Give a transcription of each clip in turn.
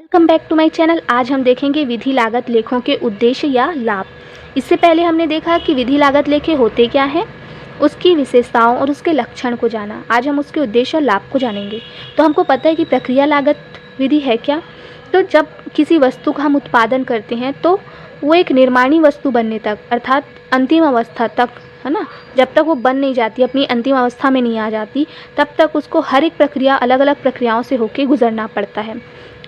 Welcome back to my channel. आज हम देखेंगे विधि लागत लेखों के उद्देश्य या लाभ। इससे पहले हमने देखा कि विधि लागत लेखे होते क्या हैं, उसकी विशेषताओं और उसके लक्षण को जाना। आज हम उसके उद्देश्य और लाभ को जानेंगे। तो हमको पता है कि प्रक्रिया लागत विधि है क्या। तो जब किसी वस्तु का हम उत्पादन करते हैं तो वो एक निर्माणी वस्तु बनने तक, अर्थात अंतिम अवस्था तक, है ना, जब तक वो बन नहीं जाती, अपनी अंतिम अवस्था में नहीं आ जाती, तब तक उसको हर एक प्रक्रिया अलग अलग प्रक्रियाओं से होकर गुजरना पड़ता है।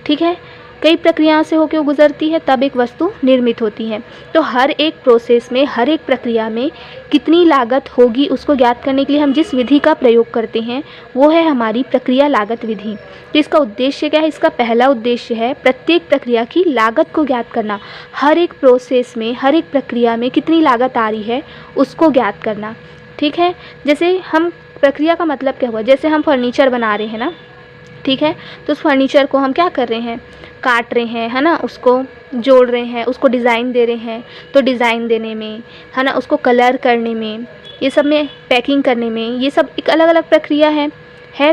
ठीक है, कई प्रक्रियाओं से होकर गुजरती है तब एक वस्तु निर्मित होती है। तो हर एक प्रोसेस में, हर एक प्रक्रिया में कितनी लागत होगी उसको ज्ञात करने के लिए हम जिस विधि का प्रयोग करते हैं वो है हमारी प्रक्रिया लागत विधि। तो इसका उद्देश्य क्या है? इसका पहला उद्देश्य है प्रत्येक प्रक्रिया की लागत को ज्ञात करना। हर एक प्रोसेस में, हर एक प्रक्रिया में कितनी लागत आ रही है उसको ज्ञात करना। ठीक है, जैसे हम प्रक्रिया का मतलब क्या हुआ, जैसे हम फर्नीचर बना रहे हैं ना, ठीक है, तो उस फर्नीचर को हम क्या कर रहे हैं, काट रहे हैं, है ना, उसको जोड़ रहे हैं, उसको डिज़ाइन दे रहे हैं। तो डिज़ाइन देने में, है ना, उसको कलर करने में, ये सब में, पैकिंग करने में, ये सब एक अलग अलग प्रक्रिया है।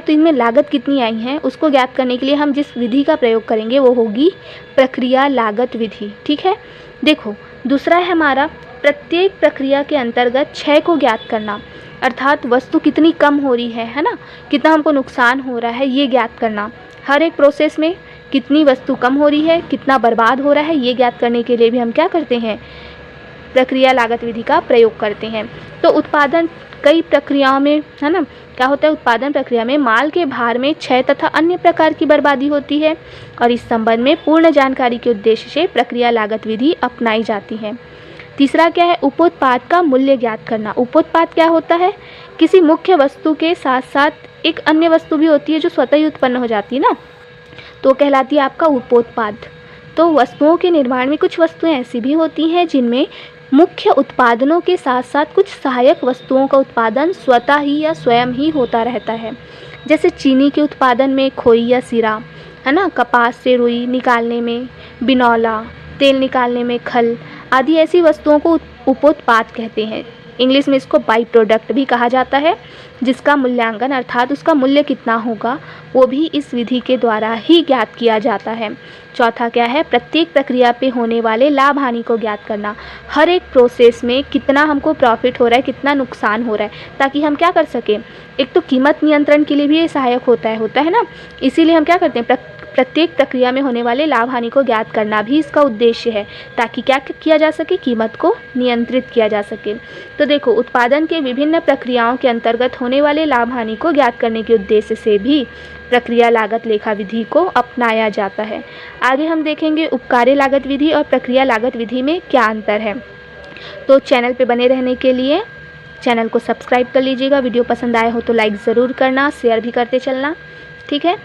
तो इनमें लागत कितनी आई है उसको ज्ञात करने के लिए हम जिस विधि का प्रयोग करेंगे वो होगी प्रक्रिया लागत विधि। ठीक है, देखो दूसरा है हमारा प्रत्येक प्रक्रिया के अंतर्गत क्षय को ज्ञात करना, अर्थात वस्तु कितनी कम हो रही है ना, कितना हमको नुकसान हो रहा है ये ज्ञात करना। हर एक प्रोसेस में कितनी वस्तु कम हो रही है, कितना बर्बाद हो रहा है, ये ज्ञात करने के लिए भी हम क्या करते हैं, प्रक्रिया लागत विधि का प्रयोग करते हैं। तो उत्पादन कई प्रक्रियाओं में, है ना, क्या होता है, उत्पादन प्रक्रिया में माल के भार में क्षय तथा अन्य प्रकार की बर्बादी होती है और इस संबंध में पूर्ण जानकारी के उद्देश्य से प्रक्रिया लागत विधि अपनाई जाती है। तीसरा क्या है, उपोत्पाद का मूल्य ज्ञात करना। उपोत्पाद क्या होता है, किसी मुख्य वस्तु के साथ साथ एक अन्य वस्तु भी होती है जो स्वतः ही उत्पन्न हो जाती है ना, तो कहलाती है आपका उपोत्पाद। तो वस्तुओं के निर्माण में कुछ वस्तुएं ऐसी भी होती हैं जिनमें मुख्य उत्पादनों के साथ साथ कुछ सहायक वस्तुओं का उत्पादन स्वतः ही या स्वयं ही होता रहता है। जैसे चीनी के उत्पादन में खोई या सिरा, है ना, कपास से रुई निकालने में बिनौला, तेल निकालने में खल आदि ऐसी वस्तुओं को उपोत्पाद कहते हैं। इंग्लिश में इसको बाई प्रोडक्ट भी कहा जाता है, जिसका मूल्यांकन अर्थात उसका मूल्य कितना होगा वो भी इस विधि के द्वारा ही ज्ञात किया जाता है। चौथा क्या है, प्रत्येक प्रक्रिया पे होने वाले लाभ हानि को ज्ञात करना। हर एक प्रोसेस में कितना हमको प्रॉफिट हो रहा है, कितना नुकसान हो रहा है, ताकि हम क्या कर सकें, एक तो कीमत नियंत्रण के लिए भी ये सहायक होता है ना। इसीलिए हम क्या करते हैं, प्रत्येक प्रक्रिया में होने वाले लाभ हानि को ज्ञात करना भी इसका उद्देश्य है, ताकि क्या किया जा सके, कीमत को नियंत्रित किया जा सके। तो देखो, उत्पादन के विभिन्न प्रक्रियाओं के अंतर्गत होने वाले लाभ हानि को ज्ञात करने के उद्देश्य से भी प्रक्रिया लागत लेखा विधि को अपनाया जाता है। आगे हम देखेंगे उपकार्य लागत विधि और प्रक्रिया लागत विधि में क्या अंतर है। तो चैनल पे बने रहने के लिए चैनल को सब्सक्राइब कर लीजिएगा। वीडियो पसंद आए हो तो लाइक ज़रूर करना, शेयर भी करते चलना। ठीक है।